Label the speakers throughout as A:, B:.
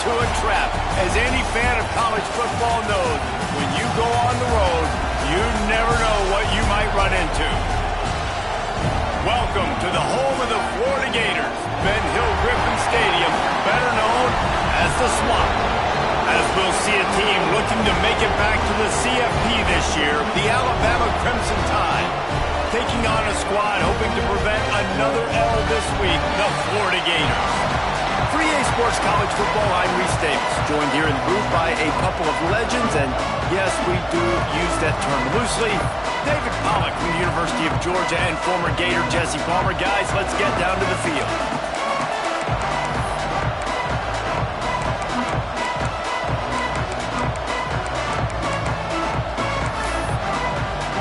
A: into a trap. As any fan of college football knows, when you go on the road, you never know what you might run into. Welcome to the home of the Florida Gators, Ben Hill Griffin Stadium, better known as the Swamp. As we'll see a team looking to make it back to the CFP this year, the Alabama Crimson Tide, taking on a squad hoping to prevent another L this week, the Florida Gators. For EA Sports College Football, I'm Reese Davis, joined here in the booth by a couple of legends, and yes, we do use that term loosely. David Pollack from the University of Georgia and former Gator Jesse Palmer. Guys, let's get down to the field.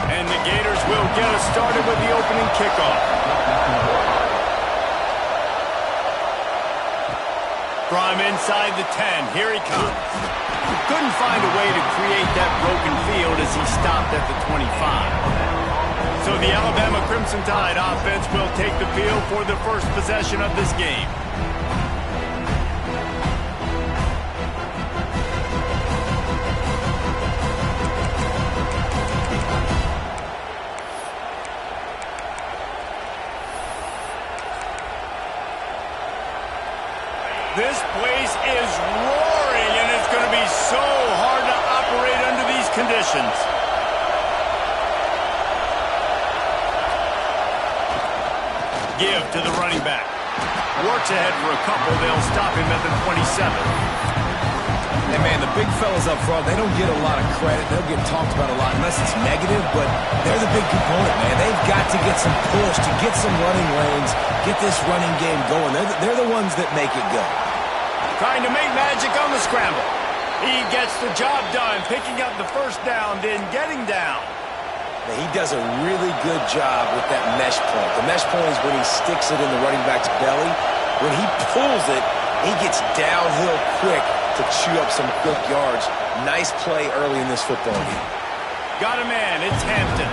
A: And the Gators will get us started with the opening kickoff. From inside the 10, here he comes. Couldn't find a way to create that broken field as he stopped at the 25. So the Alabama Crimson Tide offense will take the field for the first possession of this game. This place is roaring, and it's going to be so hard to operate under these conditions. Give to the running back. Works ahead for a couple. They'll stop him at the 27.
B: Hey, man, the big fellas up front, they don't get a lot of credit. They'll get talked about a lot unless it's negative, but they're the big component, man. They've got to get some push, to get some running lanes, get this running game going. They're the ones that make it go.
A: Trying to make magic on the scramble. He gets the job done, picking up the first down, then getting down.
B: He does a really good job with that mesh point. The mesh point is when he sticks it in the running back's belly. When he pulls it, he gets downhill quick to chew up some quick yards. Nice play early in this football game.
A: Got a man, it's Hampton.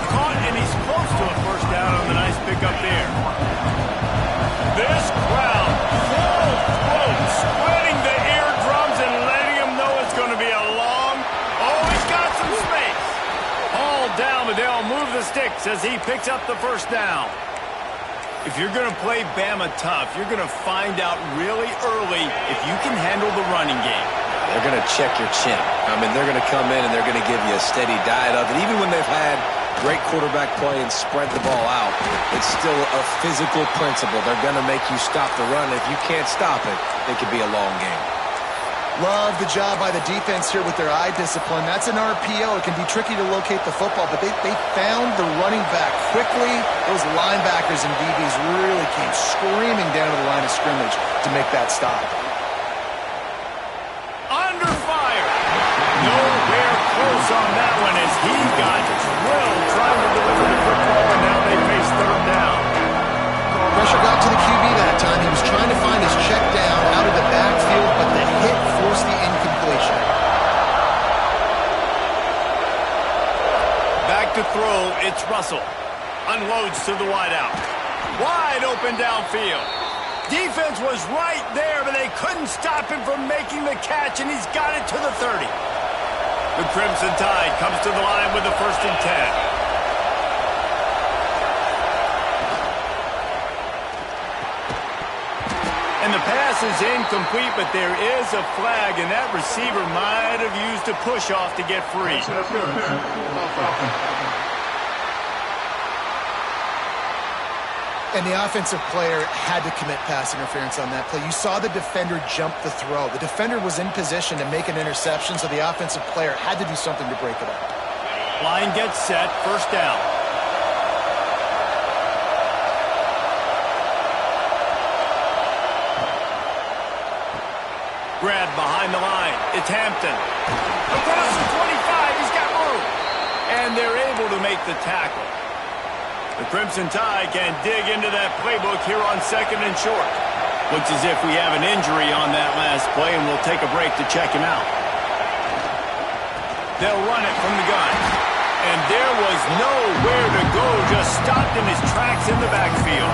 A: Caught, and he's close to a first down on the nice pickup there. This crowd, full throat, spreading the eardrums and letting him know it's going to be a long... Oh, he's got some space. Hauled down, but they'll move the sticks as he picks up the first down. If you're going to play Bama tough, you're going to find out really early if you can handle the running game.
B: They're going to check your chin. I mean, they're going to come in and they're going to give you a steady diet of it. Even when they've had great quarterback play and spread the ball out, it's still a physical principle. They're going to make you stop the run. If you can't stop it, it could be a long game.
C: Love the job by the defense here with their eye discipline. That's an RPO. It can be tricky to locate the football, but they found the running back quickly. Those linebackers and DBs really came screaming down to the line of scrimmage to make that stop.
A: Under fire. Nowhere close on that one as he got drilled trying to deliver the football, and now they face third down.
C: Pressure got to the QB that time. He was trying to find his check down out of the backfield, but the hit forced the incompletion.
A: Back to throw, it's Russell. Unloads to the wideout. Wide open downfield. Defense was right there, but they couldn't stop him from making the catch, and he's got it to the 30. The Crimson Tide comes to the line with the 1st and 10. And the pass is incomplete, but there is a flag, and that receiver might have used a push-off to get free.
C: And the offensive player had to commit pass interference on that play. You saw the defender jump the throw. The defender was in position to make an interception, so the offensive player had to do something to break it up.
A: Line gets set, first down. Grab behind the line. It's Hampton. Across the 25, he's got room. And they're able to make the tackle. The Crimson Tide can dig into that playbook here on 2nd and short. Looks as if we have an injury on that last play, and we'll take a break to check him out. They'll run it from the gun. And there was nowhere to go, just stopped in his tracks in the backfield.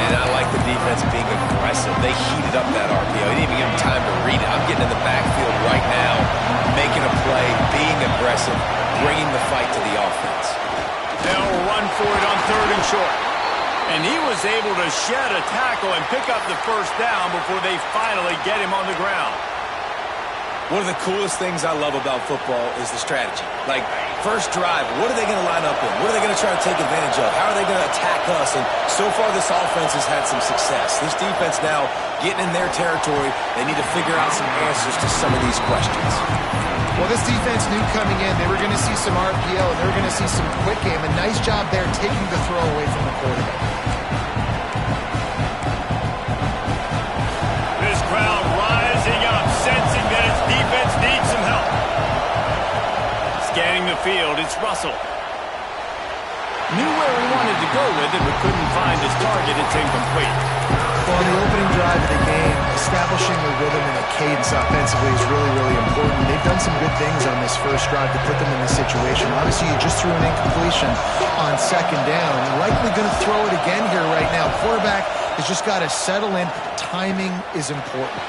B: And I like the defense being aggressive aggressive. They heated up that RPO. He didn't even give him time to read it. I'm getting in the backfield right now, making a play, being aggressive, bringing the fight to the offense.
A: They'll run for it on 3rd and short. And he was able to shed a tackle and pick up the first down before they finally get him on the ground.
B: One of the coolest things I love about football is the strategy. Like, first drive, what are they going to line up in? What are they going to try to take advantage of? How are they going to attack us? And so far, this offense has had some success. This defense now getting in their territory. They need to figure out some answers to some of these questions.
C: Well, this defense knew coming in they were going to see some RPO, and they were going to see some quick game. A nice job there taking the throw away from the quarterback.
A: This crowd rising up, sensing that its defense needs some help. Scanning the field, it's Russell. Knew where he wanted to go with it, but couldn't find his target. It's incomplete.
C: Well, in the opening drive of the game, establishing the rhythm and the cadence offensively is really, really important. They've done some good things on this first drive to put them in this situation. Obviously, you just threw an incompletion on 2nd down. Likely going to throw it again here right now. Quarterback has just got to settle in. Timing is important.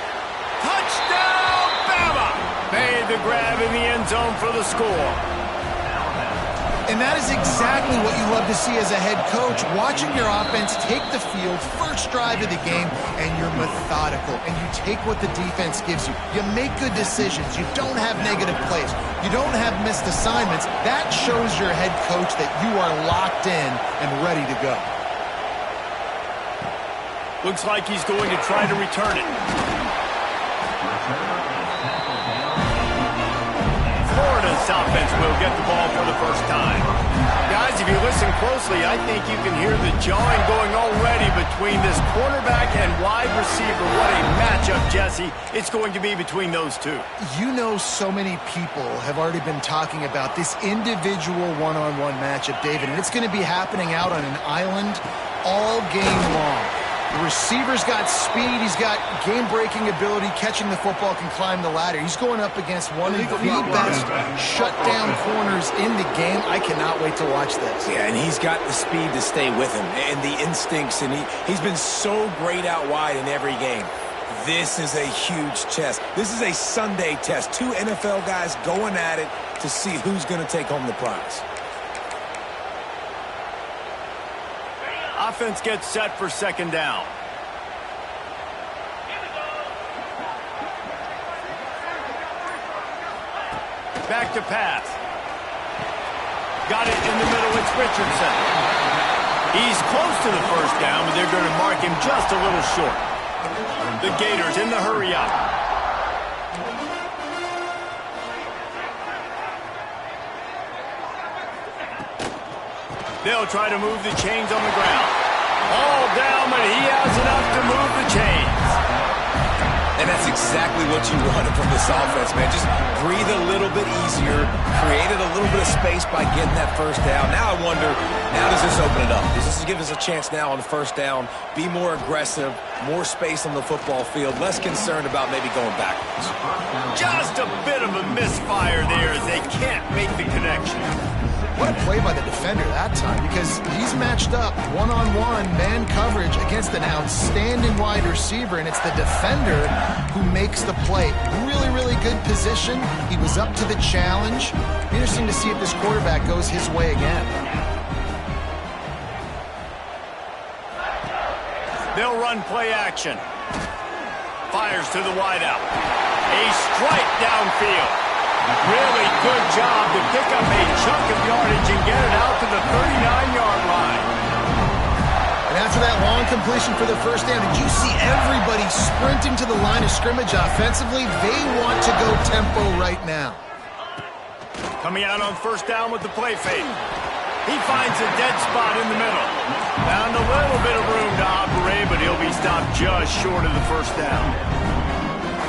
A: Touchdown, Bama! Made the grab in the end zone for the score.
C: And that is exactly what you love to see as a head coach, watching your offense take the field, first drive of the game, and you're methodical, and you take what the defense gives you. You make good decisions. You don't have negative plays. You don't have missed assignments. That shows your head coach that you are locked in and ready to go.
A: Looks like he's going to try to return it. Florida's offense will get the ball for the first time. Guys, if you listen closely, I think you can hear the jawing going already between this quarterback and wide receiver. What a matchup, Jesse, it's going to be between those two.
C: You know, so many people have already been talking about this individual one-on-one matchup, David, and it's going to be happening out on an island all game long. The receiver's got speed. He's got game-breaking ability. Catching the football, can climb the ladder. He's going up against one of the best shutdown corners in the game. I cannot wait to watch this.
B: Yeah, and he's got the speed to stay with him and the instincts, and he's been so great out wide in every game. This is a huge test. This is a Sunday test. 2 NFL guys going at it to see who's going to take home the prize.
A: Offense gets set for 2nd down. Back to pass. Got it in the middle. It's Richardson. He's close to the first down, but they're going to mark him just a little short. The Gators in the hurry up. They'll try to move the chains on the ground. All down, but he has enough to move the chains.
B: And that's exactly what you wanted from this offense, man. Just breathe a little bit easier, created a little bit of space by getting that first down. Now I wonder, now does this open it up? Does this give us a chance now on the first down, be more aggressive, more space on the football field, less concerned about maybe going backwards?
A: Just a bit of a misfire there as they can't make the connection.
C: What a play by the defender that time, because he's matched up one-on-one man coverage against an outstanding wide receiver, and it's the defender who makes the play. Really, really good position. He was up to the challenge. Interesting to see if this quarterback goes his way again.
A: They'll run play action. Fires to the wideout. A strike downfield. Really good job to pick up a chunk of yardage and get it out to the 39-yard line.
C: And after that long completion for the first down, did you see everybody sprinting to the line of scrimmage offensively? They want to go tempo right now.
A: Coming out on first down with the play fake. He finds a dead spot in the middle. Found a little bit of room to operate, but he'll be stopped just short of the first down.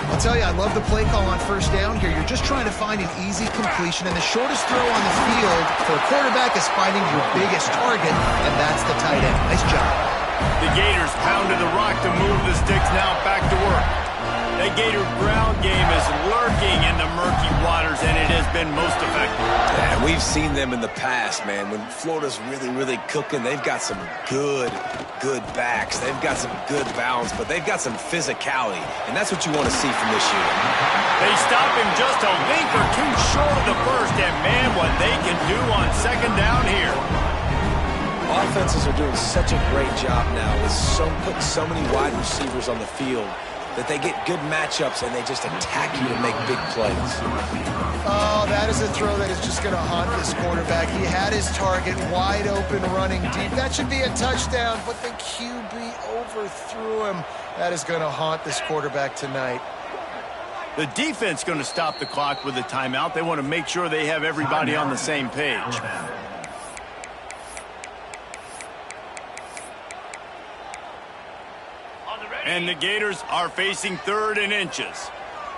C: I'll tell you, I love the play call on first down here. You're just trying to find an easy completion, and the shortest throw on the field for a quarterback is finding your biggest target, and that's the tight end. Nice job.
A: The Gators pounded the rock to move the sticks, now back to work. That Gator ground game is lurking in the murky waters, and it has been most effective.
B: Yeah, we've seen them in the past, man. When Florida's really, really cooking, they've got some good backs. They've got some good balance, but they've got some physicality, and that's what you want to see from this unit.
A: They stop him just a link or two short of the first, and man, what they can do on second down here.
B: Offenses are doing such a great job now with putting so many wide receivers on the field that they get good matchups and they just attack you and make big plays.
C: Oh, that is a throw that is just going to haunt this quarterback. He had his target wide open running deep. That should be a touchdown, but the QB overthrew him. That is going to haunt this quarterback tonight.
A: The defense going to stop the clock with a timeout. They want to make sure they have everybody on the same page. And the Gators are facing 3rd and inches.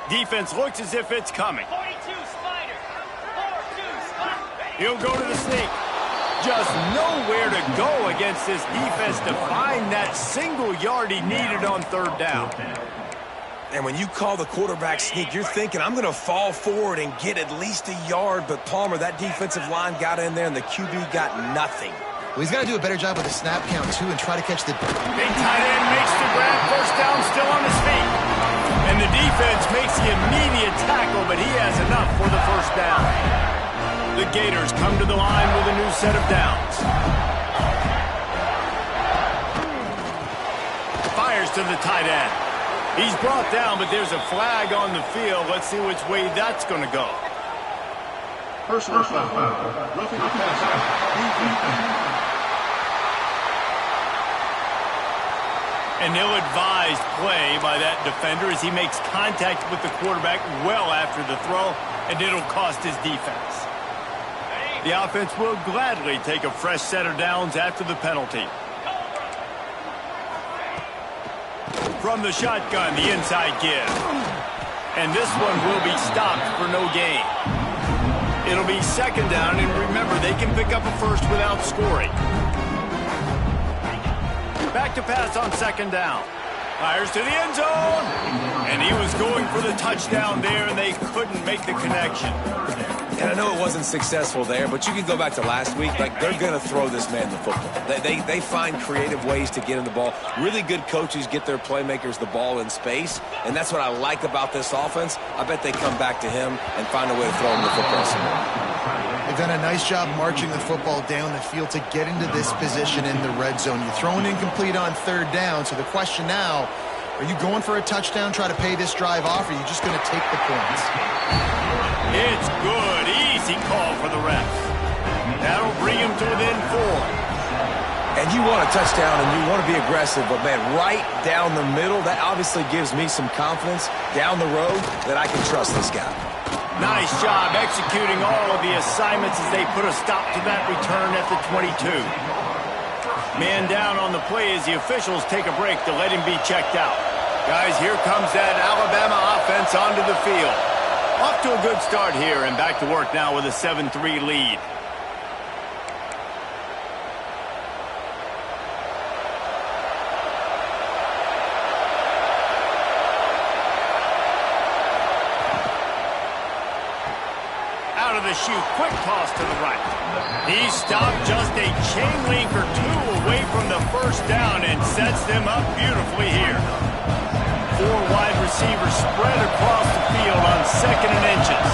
A: Defense looks as if it's coming.
D: 42 Spider. 4-2 Spider.
A: He'll go to the sneak. Just nowhere to go against this defense to find that single yard he needed on 3rd down.
B: And when you call the quarterback sneak, you're thinking, I'm going to fall forward and get at least a yard. But Palmer, that defensive line got in there, and the QB got nothing.
C: Well, he's got to do a better job with the snap count, too, and try to catch the...
A: Big tight end makes the grab. First down, still on his feet. And the defense makes the immediate tackle, but he has enough for the first down. The Gators come to the line with a new set of downs. Fires to the tight end. He's brought down, but there's a flag on the field. Let's see which way that's going to go.
E: Personal foul. Roughing the passer.
A: An ill-advised play by that defender as he makes contact with the quarterback well after the throw, and it'll cost his defense. The offense will gladly take a fresh set of downs after the penalty. From the shotgun, the inside give. And this one will be stopped for no gain. It'll be 2nd down, and remember, they can pick up a first without scoring. Back to pass on 2nd down. Fires to the end zone. And he was going for the touchdown there, and they couldn't make the connection.
B: And I know it wasn't successful there, but you can go back to last week. Like, they're going to throw this man the football. They find creative ways to get him the ball. Really good coaches get their playmakers the ball in space, and that's what I like about this offense. I bet they come back to him and find a way to throw him the football some more.
C: They've done a nice job marching the football down the field to get into this position in the red zone. You're throwing incomplete on 3rd down, so the question now, are you going for a touchdown, try to pay this drive off, or are you just going to take the points?
A: It's good. Easy call for the ref. That'll bring him to within 4.
B: And you want a touchdown and you want to be aggressive, but, man, right down the middle, that obviously gives me some confidence down the road that I can trust this guy.
A: Nice job executing all of the assignments as they put a stop to that return at the 22. Man down on the play as the officials take a break to let him be checked out. Guys, here comes that Alabama offense onto the field. Off to a good start here and back to work now with a 7-3 lead. Out of the chute, quick toss to the right. He stopped just a chain link or two away from the first down and sets them up beautifully here. 4 wide receivers spread across the field on 2nd and inches.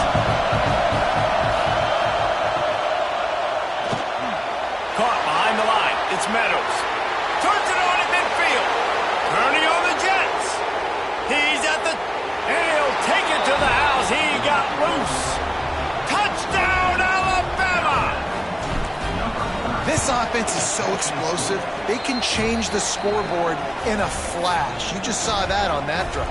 A: Caught behind the line. It's Meadows. Turns it on at midfield. Turning on the Jets. He's at the... And he'll take it to the house. He got loose. Touchdown, Alabama!
C: This offense is so explosive, they can change the scoreboard in a flash. You just saw that on that drive.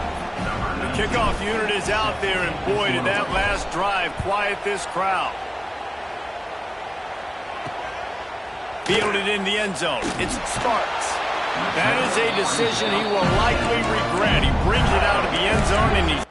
A: The kickoff unit is out there, and boy, did that last drive quiet this crowd. Fielded in the end zone. It's Sparks. That is a decision he will likely regret. He brings it out of the end zone, and he's...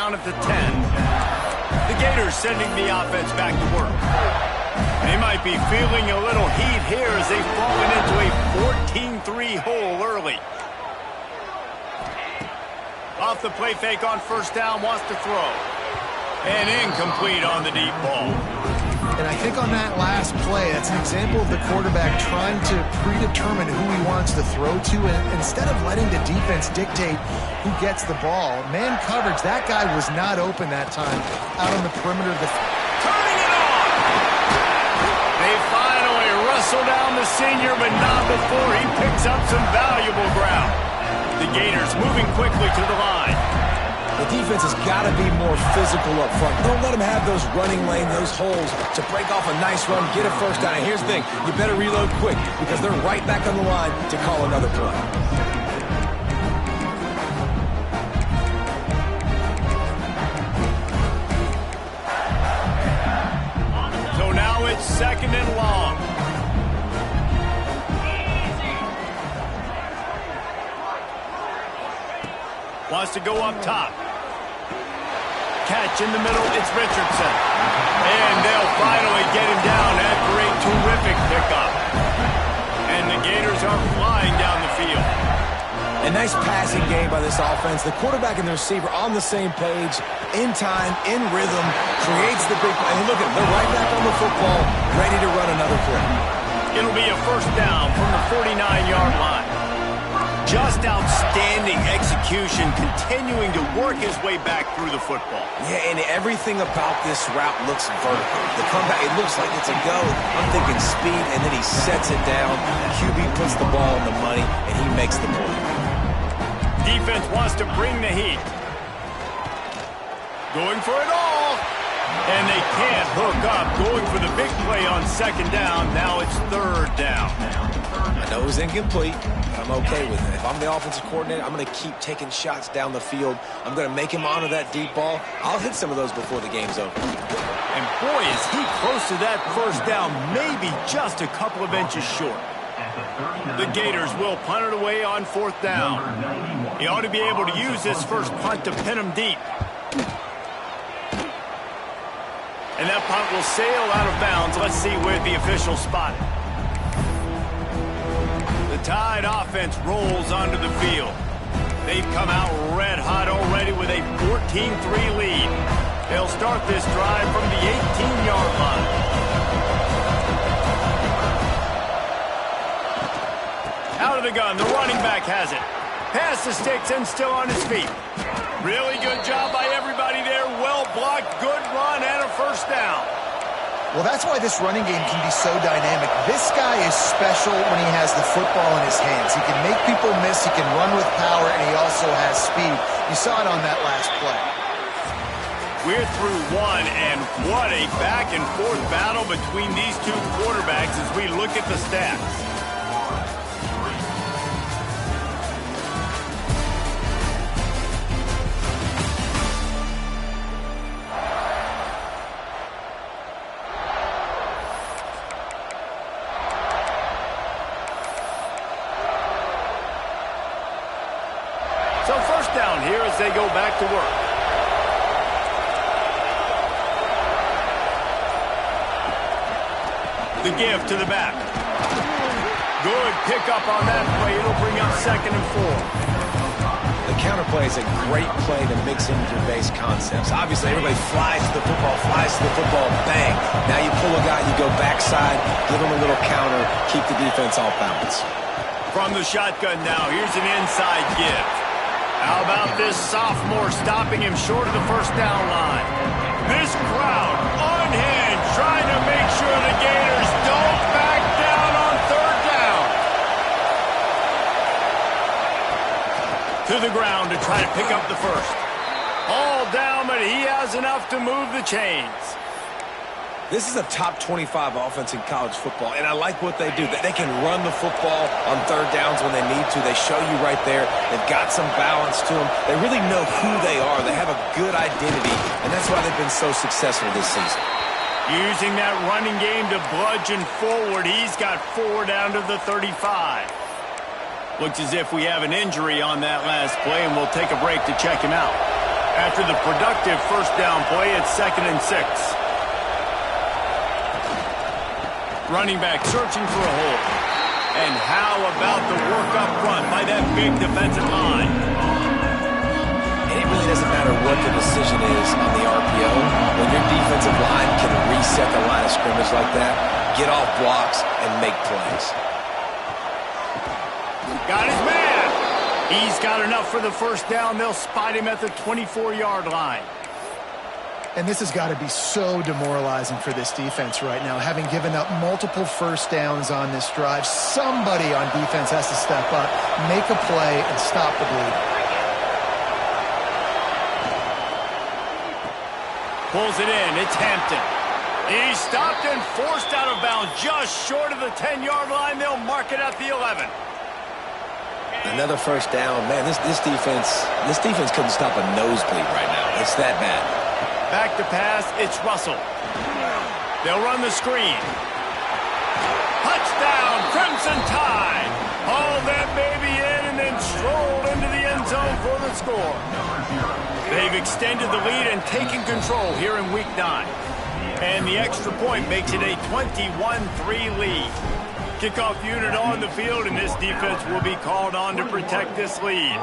A: down at the 10. The Gators sending the offense back to work. They might be feeling a little heat here as they've fallen into a 14-3 hole early. Off the play fake on first down, wants to throw. And incomplete on the deep ball.
C: And I think on that last play, that's an example of the quarterback trying to predetermine who he wants to throw to, and instead of letting the defense dictate who gets the ball. Man coverage, that guy was not open that time out on the perimeter.
A: Turning it on! They finally wrestle down the senior, but not before he picks up some valuable ground. The Gators moving quickly to the line.
B: The defense has got to be more physical up front. Don't let them have those running lane, those holes to break off a nice run, get a first down. And here's the thing, you better reload quick because they're right back on the line to call another play.
A: So now it's 2nd and long. Wants to go up top. Catch in the middle, it's Richardson. And they'll finally get him down after a terrific pickup. And the Gators are flying down the field.
B: A nice passing game by this offense. The quarterback and the receiver on the same page, in time, in rhythm, creates the big play. And look at, they're right back on the football, ready to run another play.
A: It'll be a first down from the 49-yard line. Just outstanding execution, continuing to work his way back through the football.
B: Yeah, and everything about this route looks vertical. The comeback, it looks like it's a go. I'm thinking speed, and then he sets it down. QB puts the ball in the money, and he makes the play.
A: Defense wants to bring the heat. Going for it all. And they can't hook up. Going for the big play on 2nd down. Now it's 3rd down.
B: I know it was incomplete. I'm okay with it. If I'm the offensive coordinator, I'm going to keep taking shots down the field. I'm going to make him honor that deep ball. I'll hit some of those before the game's over.
A: And boy, is he close to that first down, maybe just a couple of inches short. The Gators will punt it away on 4th down. He ought to be able to use this first punt to pin him deep. And that punt will sail out of bounds. Let's see where the official spot it. The Tide offense rolls onto the field. They've come out red hot already with a 14-3 lead. They'll start this drive from the 18-yard line. Out of the gun, the running back has it. Pass the sticks and still on his feet. Really good job by everybody there. Well blocked, good run, and a first down.
C: Well, that's why this running game can be so dynamic. This guy is special when he has the football in his hands. He can make people miss, he can run with power, and he also has speed. You saw it on that last play.
A: We're through one, and what a back-and-forth battle between these two quarterbacks as we look at the stats. So first down here as they go back to work. The give to the back. Good pickup on that play. It'll bring up 2nd and 4.
B: The counter play is a great play to mix in with your base concepts. Obviously, everybody flies to the football, bang. Now you pull a guy, you go backside, give him a little counter, keep the defense off balance.
A: From the shotgun now, here's an inside give. How about this sophomore stopping him short of the first down line? This crowd unhinged, trying to make sure the Gators don't back down on 3rd down. To the ground to try to pick up the first. All down, but he has enough to move the chains.
B: This is a top 25 offense in college football, and I like what they do. They can run the football on 3rd downs when they need to. They show you right there. They've got some balance to them. They really know who they are. They have a good identity, and that's why they've been so successful this season.
A: Using that running game to bludgeon forward. He's got 4 down to the 35. Looks as if we have an injury on that last play, and we'll take a break to check him out. After the productive first down play, it's 2nd and 6. Running back searching for a hole. And how about the work up front by that big defensive line?
B: And it really doesn't matter what the decision is on the RPO. When your defensive line can reset the line of scrimmage like that, get off blocks and make plays.
A: Got his man. He's got enough for the first down. They'll spot him at the 24-yard line.
C: And this has got to be so demoralizing for this defense right now, having given up multiple first downs on this drive. Somebody on defense has to step up, make a play, and stop the bleed.
A: Pulls it in. It's Hampton. He's stopped and forced out of bounds just short of the 10-yard line. They'll mark it at the 11.
B: Another first down. Man, this defense couldn't stop a nosebleed right now. It's that bad.
A: Back to pass, it's Russell. They'll run the screen. Touchdown, Crimson Tide. Hauled that baby in and then strolled into the end zone for the score. They've extended the lead and taken control here in Week 9. And the extra point makes it a 21-3 lead. Kickoff unit on the field, and this defense will be called on to protect this lead.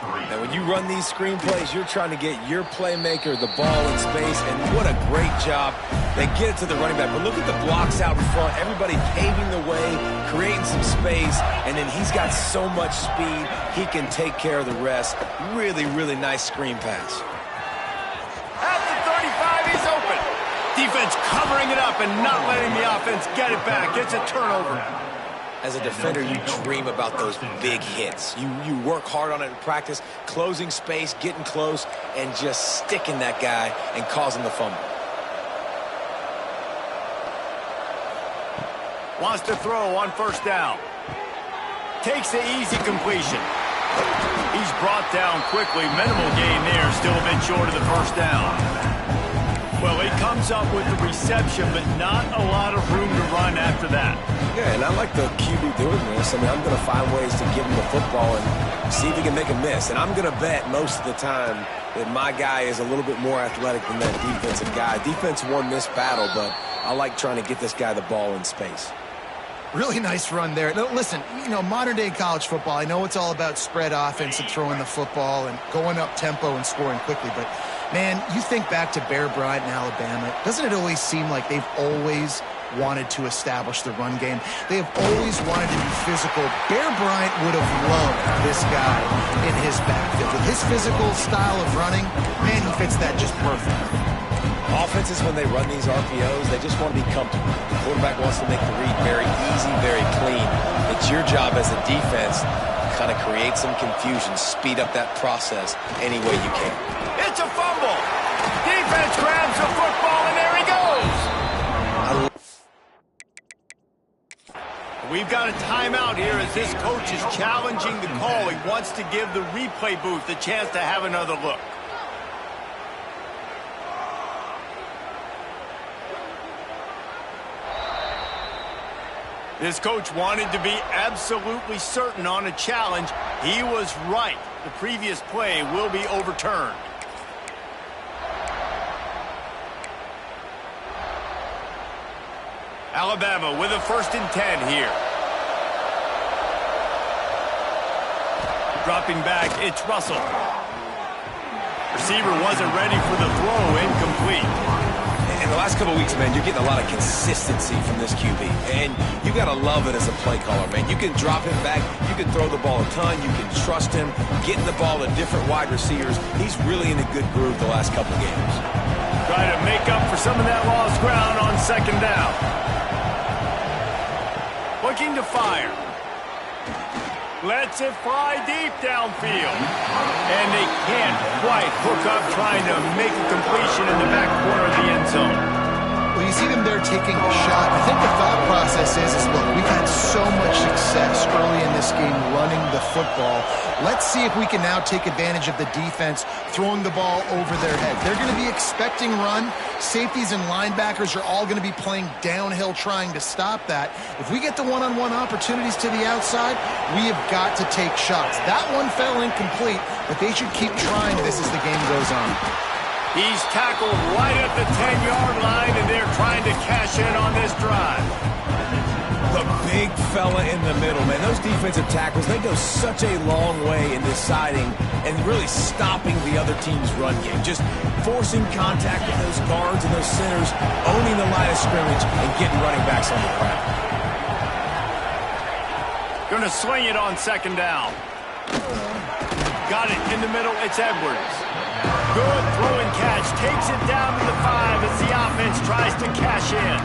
B: Now, when you run these screen plays, you're trying to get your playmaker the ball in space, and what a great job. They get it to the running back, but look at the blocks out in front. Everybody paving the way, creating some space, and then he's got so much speed, he can take care of the rest. Really, really nice screen pass.
A: At the 35, he's open. Defense covering it up and not letting the offense get it back. It's a turnover.
B: As a defender, you dream about those big hits. You work hard on it in practice, closing space, getting close, and just sticking that guy and causing the fumble.
A: Wants to throw on first down. Takes the easy completion. He's brought down quickly. Minimal gain there, still a bit short of the first down. Well, he comes up with the reception, but not a lot of room to run after that.
B: Yeah, and I like the QB doing this. I mean, I'm going to find ways to give him the football and see if he can make a miss. And I'm going to bet most of the time that my guy is a little bit more athletic than that defensive guy. Defense won this battle, but I like trying to get this guy the ball in space.
C: Really nice run there. Now, listen, modern-day college football, I know it's all about spread offense and throwing the football and going up tempo and scoring quickly, but, man, you think back to Bear Bryant in Alabama, doesn't it always seem like they've always wanted to establish the run game? They have always wanted to be physical. Bear Bryant would have loved this guy in his backfield. With his physical style of running, man, he fits that just perfect.
B: Offenses, when they run these RPOs, they just want to be comfortable. The quarterback wants to make the read very easy, very clean. It's your job as a defense to kind of create some confusion, speed up that process any way you can.
A: It's a fumble. Defense grabs the football, and there he goes. We've got a timeout here as this coach is challenging the call. He wants to give the replay booth a chance to have another look. This coach wanted to be absolutely certain on a challenge. He was right. The previous play will be overturned. Alabama with a 1st and 10 here. Dropping back, it's Russell. Receiver wasn't ready for the throw, incomplete.
B: In the last couple of weeks, man, you're getting a lot of consistency from this QB. And you got to love it as a play caller, man. You can drop him back. You can throw the ball a ton. You can trust him, getting the ball to different wide receivers. He's really in a good groove the last couple of games.
A: Try to make up for some of that lost ground on 2nd down. Looking to fire. Lets it fly deep downfield. And they can't quite hook up trying to make a completion in the back corner of the end zone.
C: Well, Well, you see them there taking a shot. I think the thought process is look, we've had so much success early in this game running the football. Let's see if we can now take advantage of the defense throwing the ball over their head. They're going to be expecting run. Safeties and linebackers are all going to be playing downhill trying to stop that. If we get the one-on-one opportunities to the outside, we have got to take shots. That one fell incomplete, but they should keep trying this as the game goes on.
A: He's tackled right at the 10-yard line, and they're trying to cash in on this drive.
B: The big fella in the middle, man. Those defensive tackles, they go such a long way in deciding and really stopping the other team's run game. Just forcing contact with those guards and those centers, owning the line of scrimmage, and getting running backs on the ground.
A: Going to swing it on second down. Got it in the middle. It's Edwards. Good throw and catch. Takes it down to the 5 as the offense tries to cash in.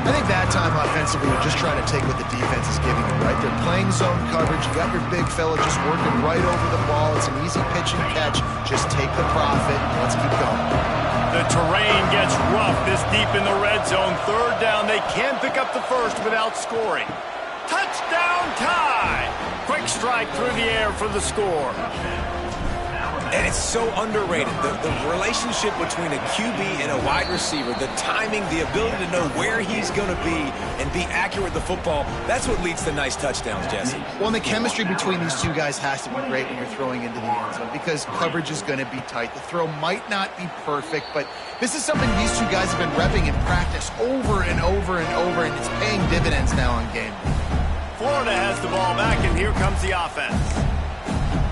C: I think that time offensively, we're just trying to take what the defense is giving them, right? They're playing zone coverage. You got your big fella just working right over the ball. It's an easy pitch and catch. Just take the profit. Let's keep going.
A: The terrain gets rough this deep in the red zone. Third down. They can pick up the first without scoring. Touchdown tie! Quick strike through the air for the score.
B: And it's so underrated. The relationship between a QB and a wide receiver, the timing, the ability to know where he's going to be and be accurate with the football, that's what leads to nice touchdowns, Jesse.
C: Well, and the chemistry between these two guys has to be great when you're throwing into the end zone because coverage is going to be tight. The throw might not be perfect, but this is something these two guys have been repping in practice over and over and over, and it's paying dividends now on game.
A: Florida has the ball back, and here comes the offense.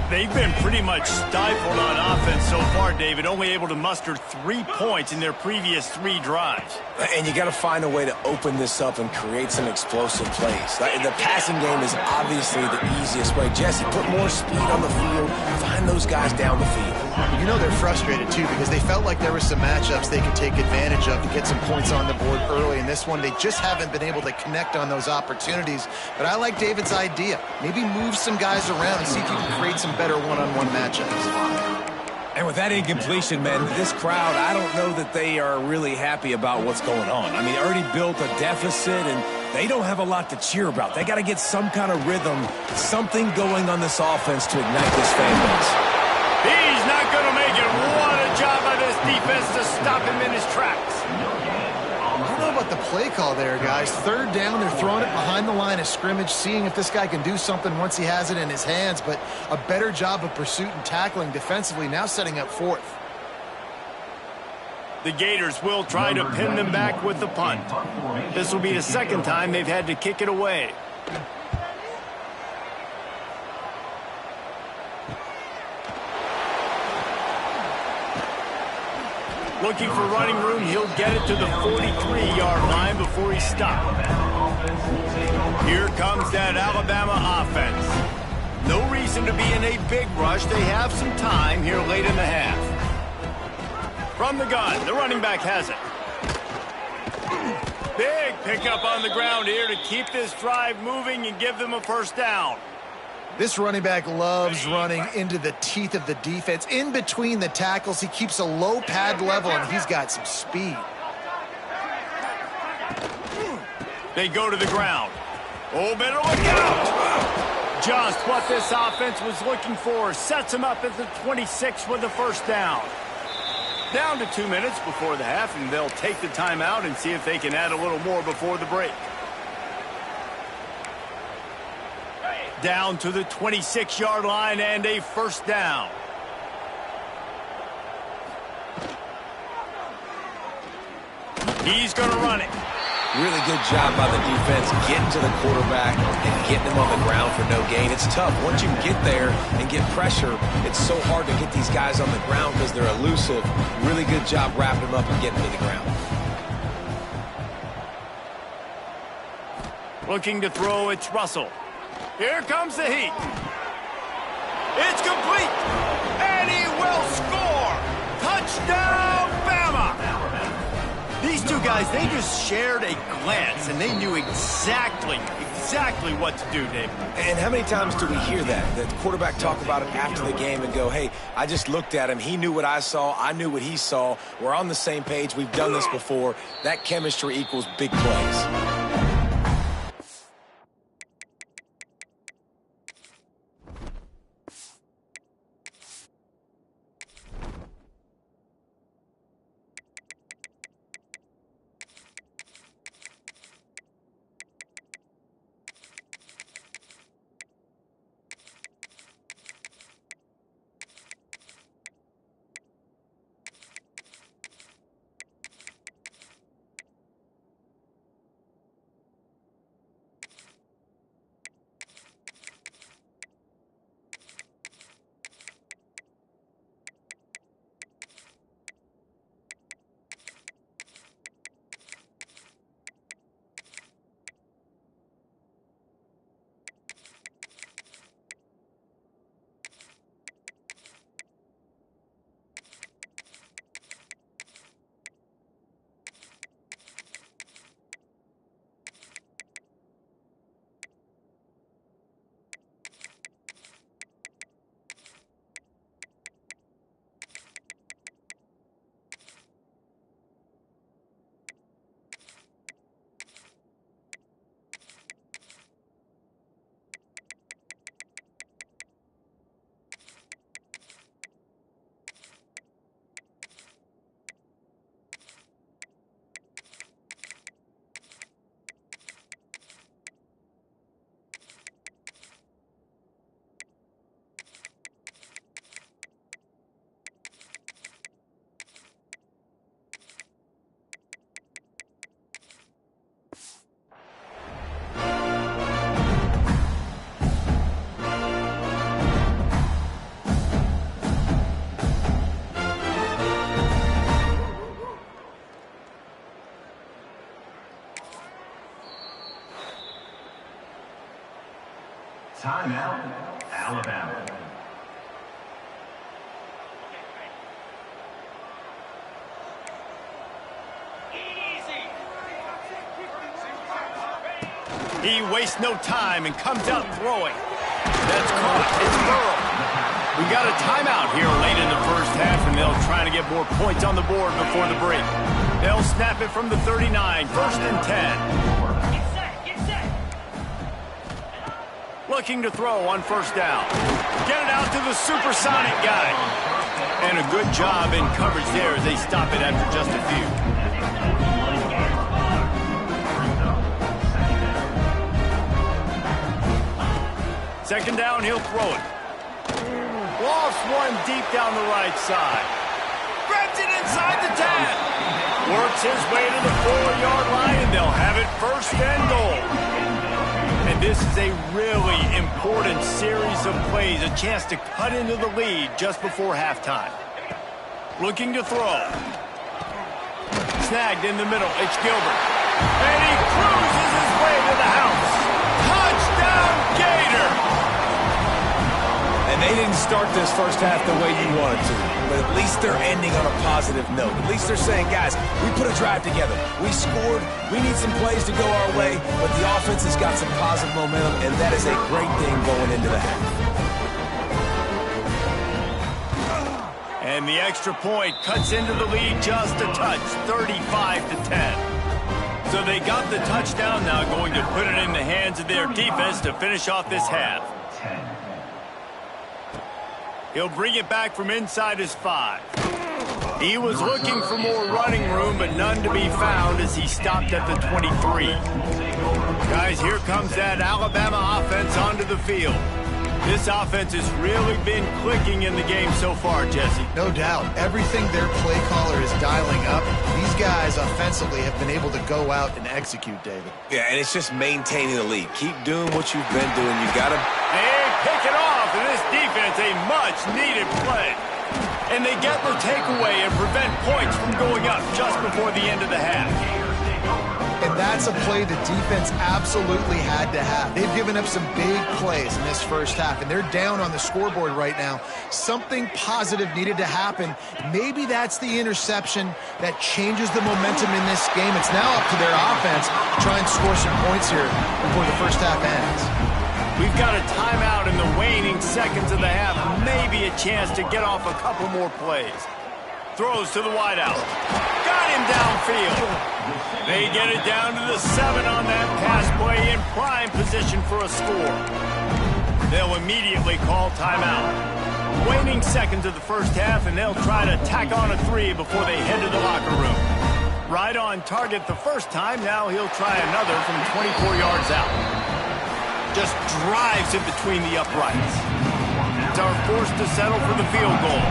A: They've been pretty much stifled on offense so far, David, only able to muster 3 points in their previous 3 drives.
B: And you got to find a way to open this up and create some explosive plays. The passing game is obviously the easiest way. Jesse, put more speed on the field, find those guys down the field.
C: You know they're frustrated, too, because they felt like there were some matchups they could take advantage of to get some points on the board early. In this one, they just haven't been able to connect on those opportunities. But I like David's idea. Maybe move some guys around and see if you can create some better one-on-one matchups.
B: And with that incompletion, man, this crowd, I don't know that they are really happy about what's going on. I mean, they already built a deficit, and they don't have a lot to cheer about. They got to get some kind of rhythm, something going on this offense to ignite this fan base.
A: He's not going to make it. What a job by this defense to stop him in his tracks.
C: I don't know about the play call there, guys. Third down, they're throwing it behind the line of scrimmage, seeing if this guy can do something once he has it in his hands, but a better job of pursuit and tackling defensively, now setting up fourth.
A: The Gators will try to pin them back with the punt. This will be the second time they've had to kick it away. Looking for running room, he'll get it to the 43-yard line before he's stopped. Here comes that Alabama offense. No reason to be in a big rush. They have some time here late in the half. From the gun, the running back has it. Big pickup on the ground here to keep this drive moving and give them a first down.
C: This running back loves running into the teeth of the defense. In between the tackles, he keeps a low pad level, and he's got some speed.
A: They go to the ground. Oh, better look out! Just what this offense was looking for. Sets him up at the 26 with the first down. Down to 2 minutes before the half, and they'll take the timeout and see if they can add a little more before the break. Down to the 26-yard line and a first down. He's going to run it.
B: Really good job by the defense getting to the quarterback and getting him on the ground for no gain. It's tough. Once you get there and get pressure, it's so hard to get these guys on the ground because they're elusive. Really good job wrapping them up and getting to the ground.
A: Looking to throw, it's Russell. Here comes the heat. It's complete. And he will score. Touchdown, Bama. These two guys, they just shared a glance, and they knew exactly what to do, Dave.
B: And how many times do we hear that? The quarterback talk about it after the game and go, hey, I just looked at him. He knew what I saw. I knew what he saw. We're on the same page. We've done this before. That chemistry equals big plays.
E: Timeout, Alabama.
A: He wastes no time and comes out throwing. That's caught. It's Burrow. We got a timeout here late in the first half, and they'll try to get more points on the board before the break. They'll snap it from the 39, 1st and 10. Looking to throw on 1st down. Get it out to the supersonic guy. And a good job in coverage there as they stop it after just a few. Second down, he'll throw it. Lost one deep down the right side. Grabs it inside the 10. Works his way to the 4-yard line, and they'll have it 1st and goal. And this is a really important series of plays, a chance to cut into the lead just before halftime. Looking to throw. Snagged in the middle, it's Gilbert. And he cruises his way to the house. Touchdown, Gator!
B: And they didn't start this first half the way you wanted to, but at least they're ending on a positive note. At least they're saying, guys, we put a drive together. We scored. We need some plays to go our way, but the offense has got some positive momentum, and that is a great thing going into the half.
A: And the extra point cuts into the lead just a touch, 35-10. So they got the touchdown, now going to put it in the hands of their defense to finish off this half. He'll bring it back from inside his 5. He was looking for more running room, but none to be found as he stopped at the 23. Guys, here comes that Alabama offense onto the field. This offense has really been clicking in the game so far, Jesse.
C: No doubt. Everything their play caller is dialing up, these guys offensively have been able to go out and execute, David.
B: Yeah, and it's just maintaining the lead. Keep doing what you've been doing. You got to...
A: And pick it off, and this defense, a much-needed play. And they get the takeaway and prevent points from going up just before the end of the half.
C: And That's a play the defense absolutely had to have. They've given up some big plays in this first half, and they're down on the scoreboard right now. Something positive needed to happen. Maybe that's the interception that changes the momentum in this game. It's now up to their offense to try and score some points here before the first half ends.
A: We've got a timeout in the waning seconds of the half. Maybe a chance to get off a couple more plays. Throws to the wideout. Got him downfield. They get it down to the 7 on that pass play in prime position for a score. They'll immediately call timeout. Waning seconds of the first half, and they'll try to tack on a 3 before they head to the locker room. Right on target the first time. Now he'll try another from 24 yards out. Just drives in between the uprights. It's our forced to settle for the field goal.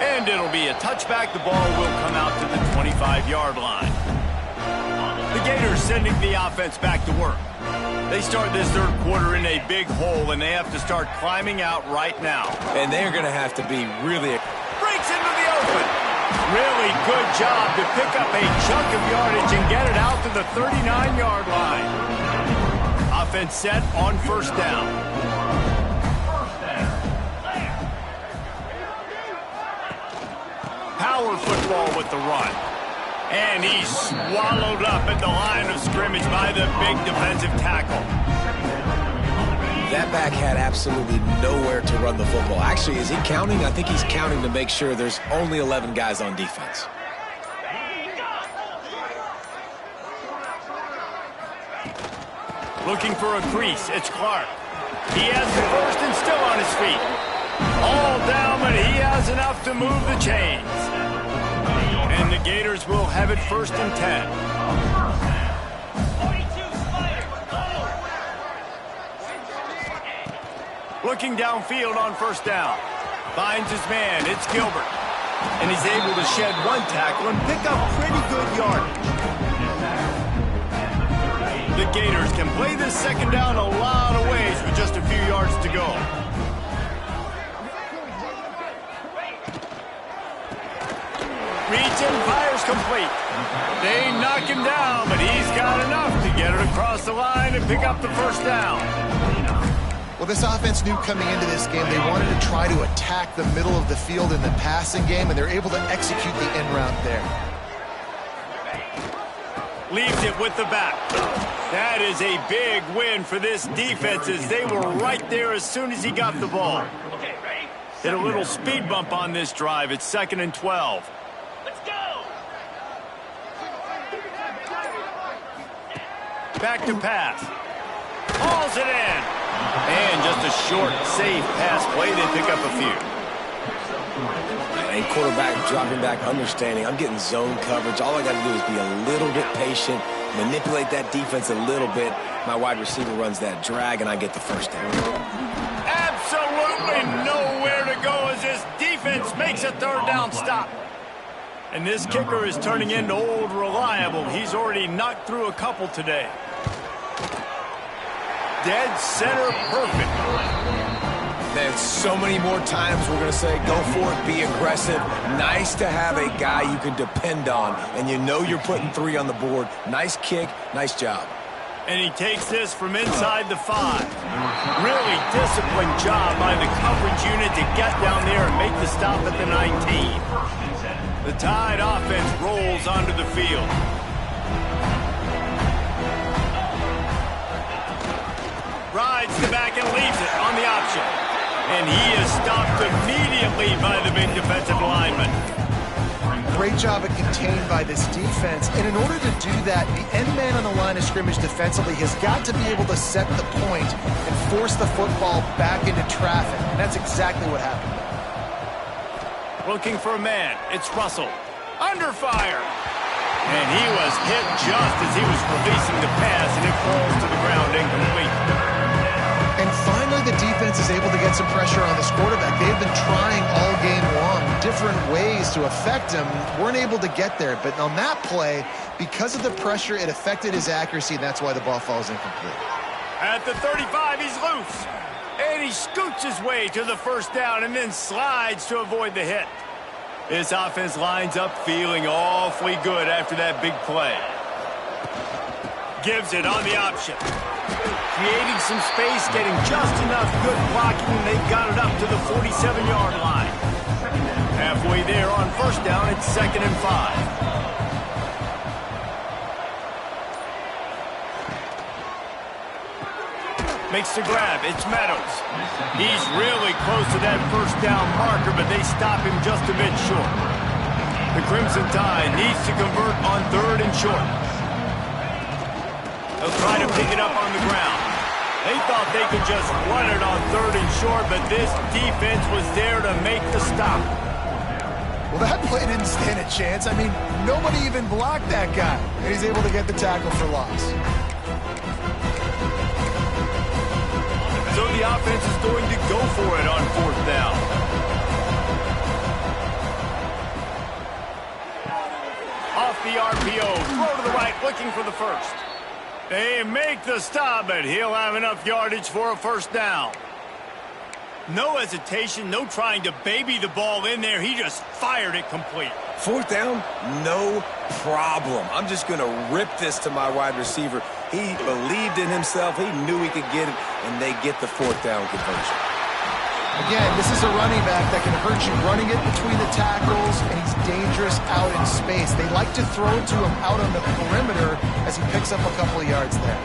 A: And it'll be a touchback. The ball will come out to the 25-yard line. The Gators sending the offense back to work. They start this third quarter in a big hole, and they have to start climbing out right now.
B: And they're going to have to be really...
A: Breaks into the open. Really good job to pick up a chunk of yardage and get it out to the 39-yard line. Offense set on first down. Power football with the run. And he's swallowed up at the line of scrimmage by the big defensive tackle.
B: That back had absolutely nowhere to run the football. Actually, is he counting? I think he's counting to make sure there's only 11 guys on defense.
A: Looking for a crease. It's Clark. He has the first and still on his feet. All down, but he has enough to move the chains. And the Gators will have it first and 10. Looking downfield on first down. Finds his man. It's Gilbert. And he's able to shed one tackle and pick up pretty good yardage. The Gators can play this second down a lot of ways with just a few yards to go. Reads and fires complete. They knock him down, but he's got enough to get it across the line and pick up the first down.
C: Well, this offense knew coming into this game they wanted to try to attack the middle of the field in the passing game, and they're able to execute the end route there.
A: Leaves it with the back. That is a big win for this defense as they were right there as soon as he got the ball. Hit a little speed bump on this drive. It's 2nd and 12.
D: Let's go!
A: Back to pass. Hauls it in. And just a short, safe pass play. They pick up a few.
B: A quarterback dropping back, understanding I'm getting zone coverage. All I got to do is be a little bit patient, manipulate that defense a little bit. My wide receiver runs that drag, and I get the first down.
A: Absolutely nowhere to go as this defense makes a third down stop. And this kicker is turning into old reliable. He's already knocked through a couple today. Dead center perfect.
B: Man, so many more times we're going to say, go for it, be aggressive. Nice to have a guy you can depend on, and you know you're putting 3 on the board. Nice kick, nice job.
A: And he takes this from inside the 5. Really disciplined job by the coverage unit to get down there and make the stop at the 19. The Tide offense rolls onto the field. Rides the back and leaves it on the option. And he is stopped immediately by the big defensive lineman.
C: Great job at contained by this defense. And in order to do that, the end man on the line of scrimmage defensively has got to be able to set the point and force the football back into traffic. And that's exactly what happened.
A: Looking for a man. It's Russell. Under fire. And he was hit just as he was releasing the pass, and it falls to the ground incomplete.
C: And finally, the defense is able to get some pressure on this quarterback. They've been trying all game long different ways to affect him. Weren't able to get there. But on that play, because of the pressure, it affected his accuracy, and that's why the ball falls incomplete.
A: At the 35, he's loose. And he scoots his way to the first down and then slides to avoid the hit. This offense lines up feeling awfully good after that big play. Gives it on the option. Creating some space, getting just enough good blocking, and they've got it up to the 47-yard line. Halfway there on first down, it's 2nd and 5. Makes the grab. It's Meadows. He's really close to that first down marker, but they stop him just a bit short. The Crimson Tide needs to convert on 3rd and short. They'll try to pick it up on the ground. They thought they could just run it on 3rd and short, but this defense was there to make the stop.
C: Well, that play didn't stand a chance. I mean, nobody even blocked that guy. And he's able to get the tackle for loss.
A: So the offense is going to go for it on 4th down. Off the RPO, throw to the right, looking for the first. They make the stop, but he'll have enough yardage for a first down. No hesitation, no trying to baby the ball in there. He just fired it complete.
B: 4th down, no problem. I'm just going to rip this to my wide receiver. He believed in himself. He knew he could get it, and they get the 4th down conversion.
C: Again, this is a running back that can hurt you running it between the tackles, and he's dangerous out in space. They like to throw it to him out on the perimeter as he picks up a couple of yards there.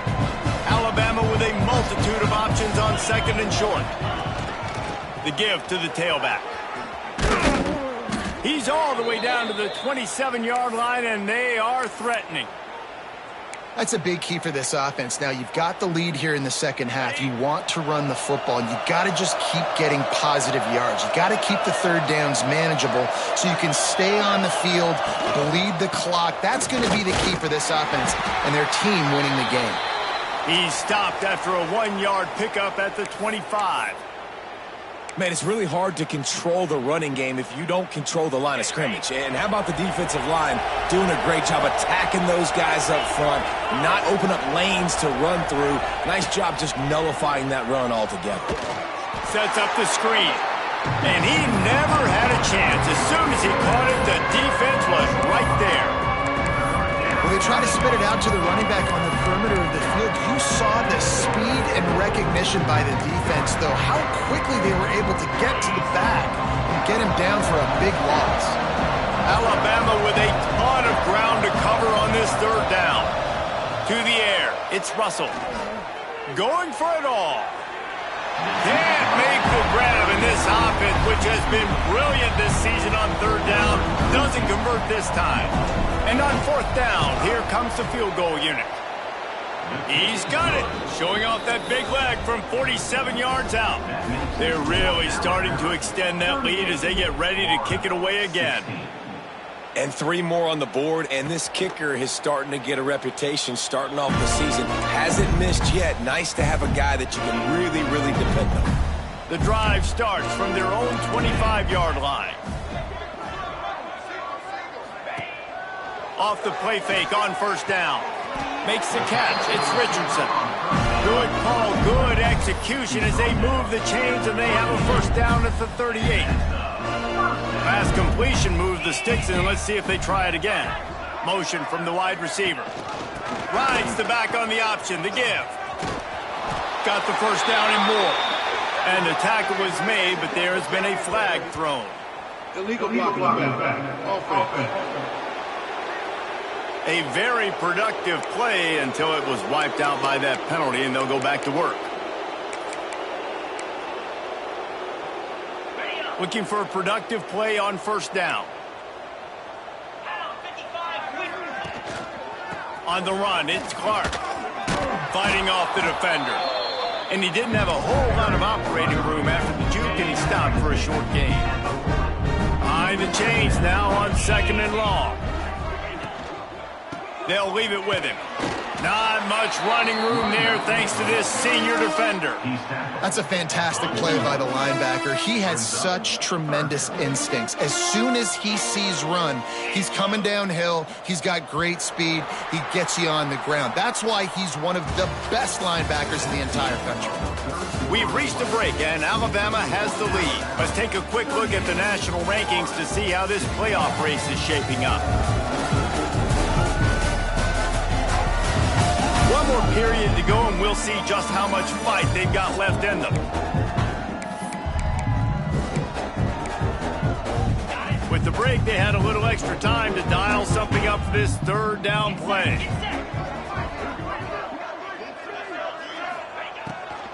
A: Alabama with a multitude of options on 2nd and short. The give to the tailback. He's all the way down to the 27-yard line, and they are threatening.
C: That's a big key for this offense. Now, you've got the lead here in the second half. You want to run the football, and you've got to just keep getting positive yards. You've got to keep the 3rd downs manageable so you can stay on the field, bleed the clock. That's going to be the key for this offense and their team winning the game.
A: He's stopped after a 1-yard pickup at the 25.
B: Man, it's really hard to control the running game if you don't control the line of scrimmage. And how about the defensive line doing a great job attacking those guys up front, not open up lanes to run through. Nice job just nullifying that run altogether.
A: Sets up the screen. And he never had a chance. As soon as he caught it, the defense was right there.
C: Well, they try to spit it out to the running back on the perimeter of the field. You saw the speed and recognition by the defense, though, how quickly they were able to get to the back and get him down for a big loss.
A: Alabama with a ton of ground to cover on this 3rd down. To the air, it's Russell. Going for it all. Can't make the grab, and this offense, which has been brilliant this season on 3rd down, doesn't convert this time. And on 4th down, here comes the field goal unit. He's got it, showing off that big leg from 47 yards out. They're really starting to extend that lead as they get ready to kick it away again.
B: And 3 more on the board, and this kicker is starting to get a reputation starting off the season. Hasn't missed yet. Nice to have a guy that you can really, really depend on.
A: The drive starts from their own 25-yard line. Off the play fake on 1st down. Makes the catch. It's Richardson. Good call, good execution as they move the chains, and they have a 1st down at the 38. Pass completion moves the sticks, and let's see if they try it again. Motion from the wide receiver. Rides the back on the option. The give. Got the 1st down and more. And the tackle was made, but there has been a flag thrown.
E: Illegal blocking back. Offense.
A: A very productive play until it was wiped out by that penalty, and they'll go back to work. Looking for a productive play on 1st down. On the run, it's Clark. Fighting off the defender. And he didn't have a whole lot of operating room after the juke, and he stopped for a short gain. Behind the chains now on 2nd and long. They'll leave it with him. Not much running room there thanks to this senior defender.
C: That's a fantastic play by the linebacker. He has such tremendous instincts. As soon as he sees run, he's coming downhill. He's got great speed. He gets you on the ground. That's why he's one of the best linebackers in the entire country.
A: We've reached a break, and Alabama has the lead. Let's take a quick look at the national rankings to see how this playoff race is shaping up. One more period to go, and we'll see just how much fight they've got left in them. With the break, they had a little extra time to dial something up for this third down play.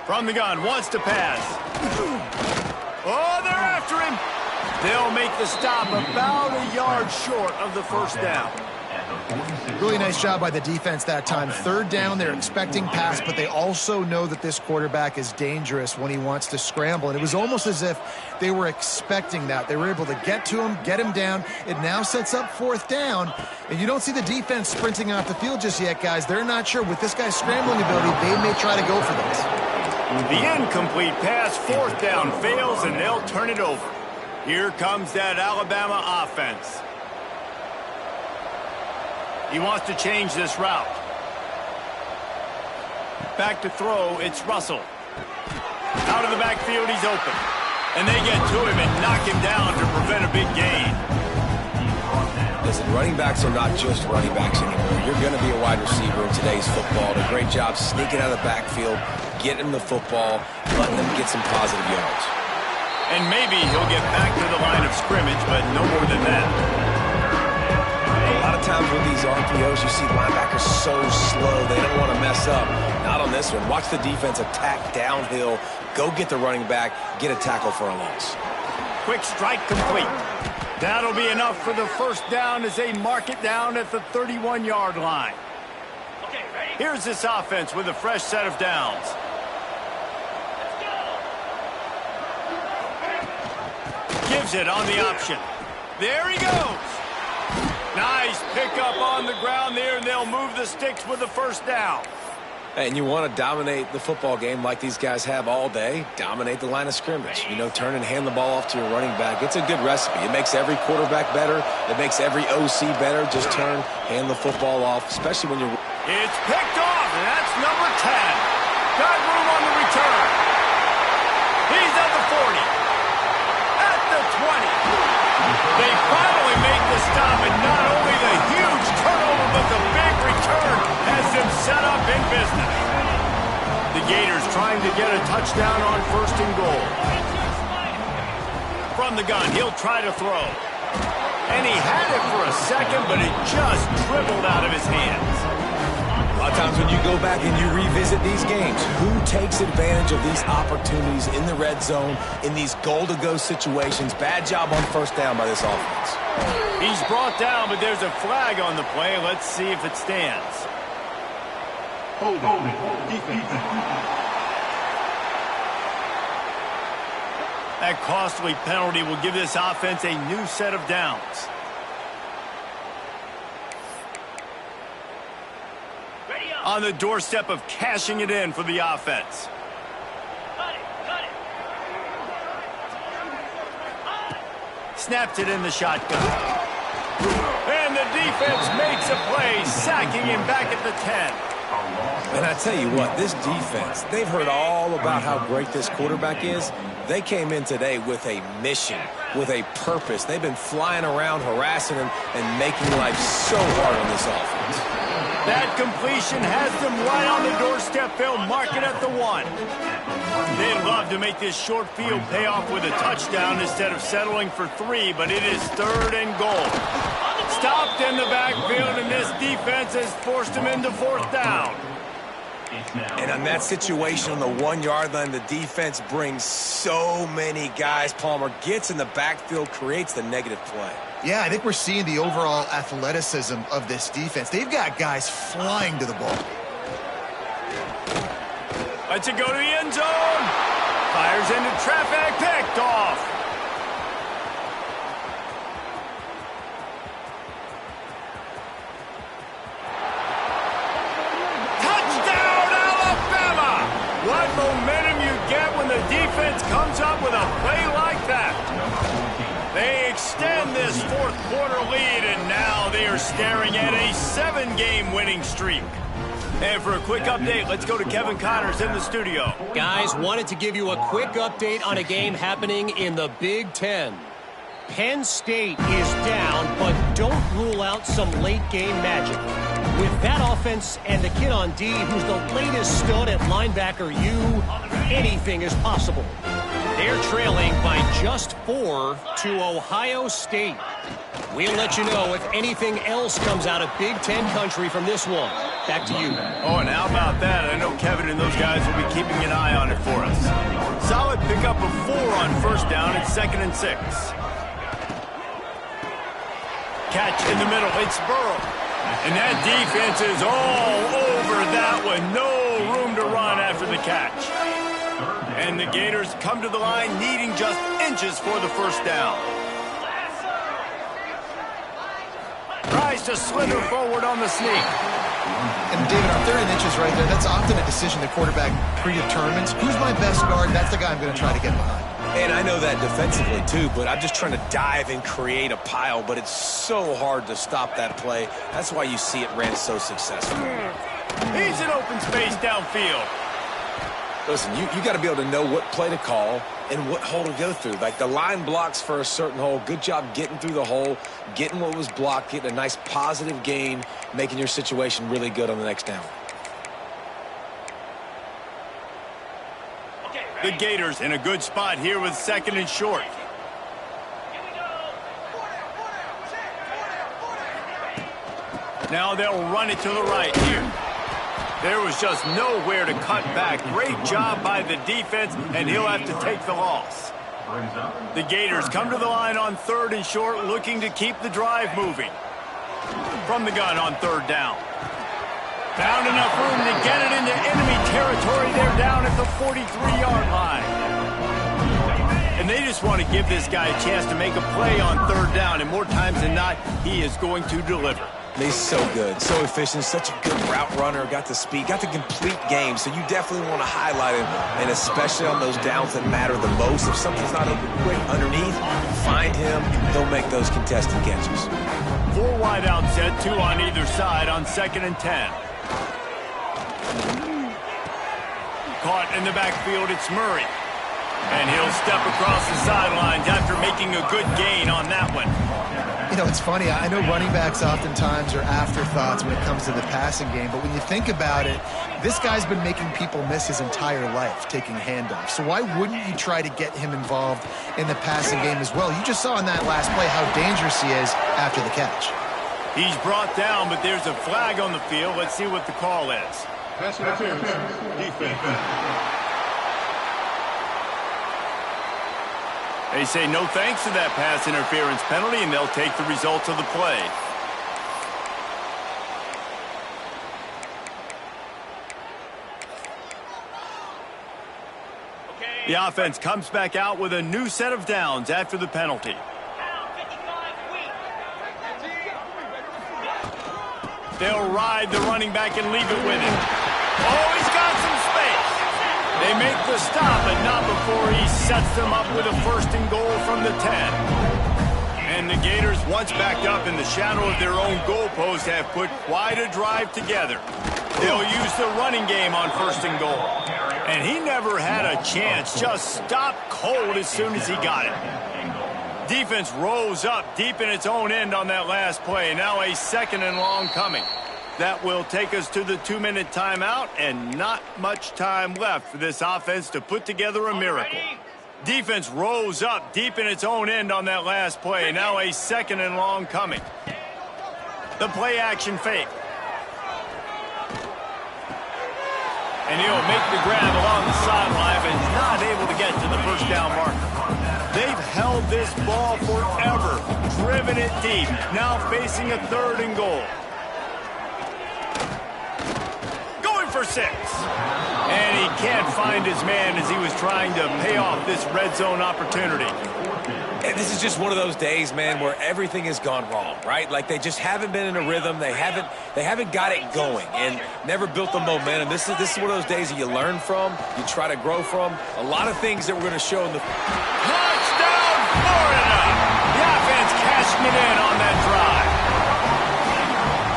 A: From the gun, wants to pass. Oh, they're after him. They'll make the stop about a yard short of the first down.
C: Really nice job by the defense that time. Third down, they're expecting pass, but they also know that this quarterback is dangerous when he wants to scramble. And it was almost as if they were expecting that. They were able to get to him, get him down. It now sets up fourth down. And you don't see the defense sprinting off the field just yet, guys. They're not sure. With this guy's scrambling ability, they may try to go for this.
A: The incomplete pass, fourth down, fails, and they'll turn it over. Here comes that Alabama offense. He wants to change this route. Back to throw, it's Russell. Out of the backfield, he's open. And they get to him and knock him down to prevent a big gain.
B: Listen, running backs are not just running backs anymore. You're going to be a wide receiver in today's football. A great job sneaking out of the backfield, getting the football, letting them get some positive yards.
A: And maybe he'll get back to the line of scrimmage, but no more than that.
B: A lot of times with these RPOs, you see linebackers so slow, they don't want to mess up. Not on this one. Watch the defense attack downhill, go get the running back, get a tackle for a loss.
A: Quick strike complete. That'll be enough for the first down as they mark it down at the 31-yard line.
D: Okay, ready?
A: Here's this offense with a fresh set of downs. Gives it on the option. There he goes. Nice pickup on the ground there, and they'll move the sticks with the first down.
B: And you want to dominate the football game like these guys have all day. Dominate the line of scrimmage. You know, turn and hand the ball off to your running back. It's a good recipe. It makes every quarterback better. It makes every OC better. Just turn, hand the football off, especially when you're...
A: It's picked off, and that's number 10. Got room on the return. He's at the 40. At the 20. They finally make the stop, and not only the huge turnover, but the big return has them set up in business. The Gators trying to get a touchdown on first and goal. From the gun, he'll try to throw. And he had it for a second, but it just dribbled out of his hands.
B: A lot of times when you go back and you revisit these games, who takes advantage of these opportunities in the red zone, in these goal-to-go situations? Bad job on first down by this offense.
A: He's brought down, but there's a flag on the play. Let's see if it stands.
E: Hold it. Defense.
A: That costly penalty will give this offense a new set of downs. On the doorstep of cashing it in for the offense.
D: Cut it.
A: Snaps it in the shotgun. And the defense makes a play, sacking him back at the 10.
B: And I tell you what, this defense, they've heard all about how great this quarterback is. They came in today with a mission, with a purpose. They've been flying around, harassing him, and making life so hard on this offense.
A: That completion has them right on the doorstep. They'll mark it at the 1. They'd love to make this short field pay off with a touchdown instead of settling for 3, but it is third and goal. Stopped in the backfield, and this defense has forced him into fourth down.
B: And on that situation on the 1-yard line, the defense brings so many guys. Palmer gets in the backfield, creates the negative play.
C: Yeah, I think we're seeing the overall athleticism of this defense. They've got guys flying to the ball.
A: Lets it go to the end zone. Fires into traffic, picked off. offense comes up with a play like that. They extend this fourth quarter lead, and now they are staring at a 7-game winning streak. And for a quick update, let's go to Kevin Connors in the studio.
F: Guys, wanted to give you a quick update on a game happening in the Big Ten. Penn State is down, but don't rule out some late-game magic. With that offense and the kid on D, who's the latest stud at linebacker U, anything is possible. They're trailing by just 4 to Ohio State. We'll let you know if anything else comes out of Big Ten country from this one. Back to you.
A: Oh, and how about that? I know Kevin and those guys will be keeping an eye on it for us. Solid pickup of 4 on first down at 2nd and 6. Catch in the middle. It's Burrow. And that defense is all over that one. No room to run after the catch. And the Gators come to the line needing just inches for the first down. Tries to slither forward on the sneak.
C: And David, on 3rd and inches right there, that's often a decision the quarterback predetermines. Who's my best guard? That's the guy I'm going to try to get behind.
B: And I know that defensively, too, but I'm just trying to dive and create a pile, but it's so hard to stop that play. That's why you see it ran so successful.
A: He's in open space downfield.
B: Listen, you got to be able to know what play to call and what hole to go through. Like the line blocks for a certain hole. Good job getting through the hole, getting what was blocked, getting a nice positive gain, making your situation really good on the next down.
A: The Gators in a good spot here with 2nd and short. Now they'll run it to the right here. There was just nowhere to cut back. Great job by the defense, and he'll have to take the loss. The Gators come to the line on 3rd and short, looking to keep the drive moving. From the gun on 3rd down. Found enough room to get it into enemy territory. They're down at the 43-yard line. And they just want to give this guy a chance to make a play on 3rd down, and more times than not, he is going to deliver.
B: He's so good, so efficient, such a good route runner, got the speed, got the complete game, so you definitely want to highlight him, and especially on those downs that matter the most. If something's not open quick underneath, find him, he'll make those contested catches.
A: 4 wide out set, 2 on either side on 2nd and 10. Caught in the backfield, it's Murray. And he'll step across the sidelines after making a good gain on that one.
C: You know, it's funny. I know running backs oftentimes are afterthoughts when it comes to the passing game, but when you think about it, this guy's been making people miss his entire life taking handoffs. So why wouldn't you try to get him involved in the passing game as well? You just saw in that last play how dangerous he is after the catch.
A: He's brought down, but there's a flag on the field. Let's see what the call is.
E: Pass interference. Defense.
A: They say no thanks to that pass interference penalty, and they'll take the results of the play. The offense comes back out with a new set of downs after the penalty. They'll ride the running back and leave it with him. Oh, he's got some space. They make the stop, but not before he sets them up with a 1st and goal from the 10. And the Gators, once backed up in the shadow of their own goalpost, have put quite a drive together. They'll use the running game on 1st and goal. And he never had a chance, just stopped cold as soon as he got it. Defense rose up deep in its own end on that last play. Now a 2nd and long coming. That will take us to the 2-minute timeout, and not much time left for this offense to put together a miracle. Defense rose up deep in its own end on that last play. Now a 2nd and long coming. The play action fake. And he'll make the grab along the sideline, but is not able to get to the 1st down marker. They've held this ball forever, driven it deep, now facing a 3rd and goal. Going for 6. And he can't find his man as he was trying to pay off this red zone opportunity.
B: And this is just one of those days, man, where everything has gone wrong, right? Like they just haven't been in a rhythm. They haven't got it going and never built the momentum. This is one of those days that you learn from, you try to grow from. A lot of things that we're going to show in the
A: Touchdown, Florida! The offense cashing it in on that drive.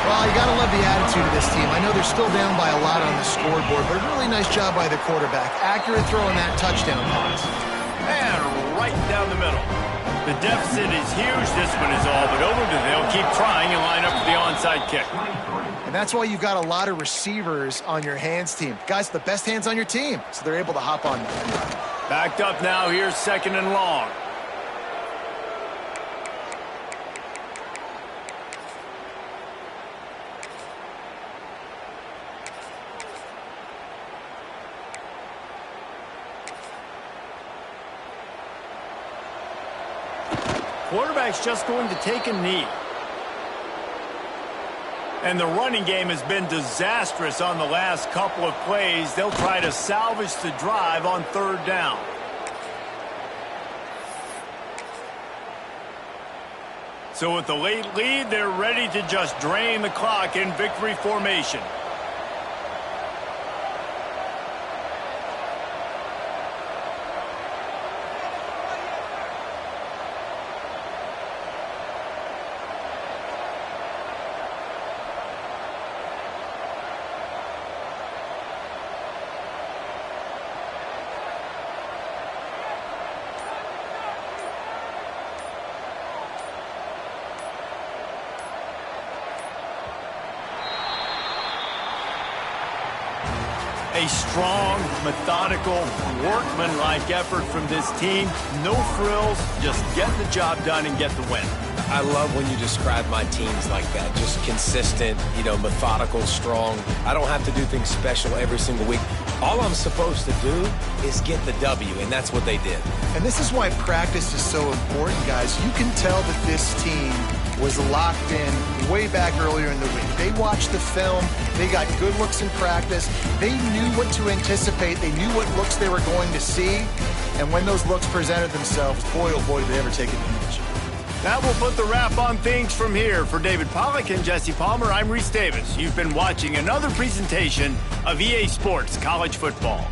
C: Well, you got to love the attitude of this team. I know they're still down by a lot on the scoreboard, but a really nice job by the quarterback. Accurate throw in that touchdown pass.
A: And right down the middle. The deficit is huge. This one is all but over. They'll keep trying and line up for the onside kick.
C: And that's why you've got a lot of receivers on your hands team. Guys, the best hands on your team, so they're able to hop on.
A: Backed up now. Here's 2nd and long. Quarterback's just going to take a knee. And the running game has been disastrous on the last couple of plays. They'll try to salvage the drive on 3rd down. So with the late lead, they're ready to just drain the clock in victory formation. A strong, methodical, workmanlike effort from this team. No frills, just get the job done and get the win.
B: I love when you describe my teams like that. Just consistent, methodical, strong. I don't have to do things special every single week. All I'm supposed to do is get the W, and that's what they did.
C: And this is why practice is so important, guys. You can tell that this team was locked in way back earlier in the week. They watched the film. They got good looks in practice. They knew what to anticipate. They knew what looks they were going to see. And when those looks presented themselves, boy, oh boy, did they ever take advantage.
A: That will put the wrap on things from here. For David Pollack and Jesse Palmer, I'm Reese Davis. You've been watching another presentation of EA Sports College Football.